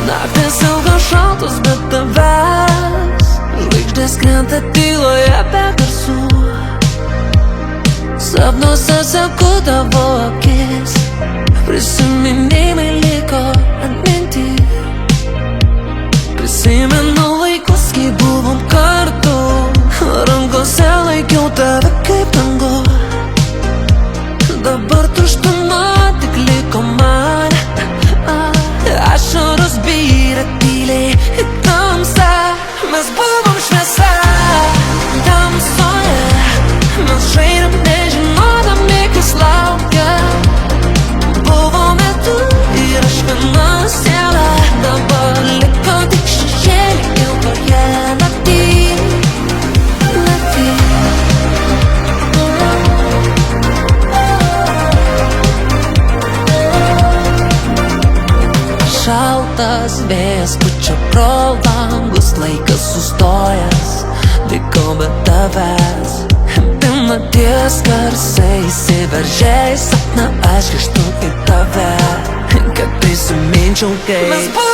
Naktys ilgos šaltos be tavęs, žvaigždės krenta tyloje be garsų. Sapnuose seku tavo akis, prisiminimai liko atminty. Prisimenu laikus, kai buvom kartu, rankose laikiau tave kaip tango. Dabar tuštuma tik liko man, ašaros byra tyliai į tamsą. Mes buvom šviesa tamsoje, mes žaidėm nežinodami, kas laukia. Buvome tu ir aš viena siela, dabar liko tik šešėliai ilgoje naktį. Šaltas vėjas pučia pro langus, laikas sustojęs, liko be tavęs. Pilnaties garsai įsiveržė į sapną, aš grįžtu į tave, kad prisiminčiau kaip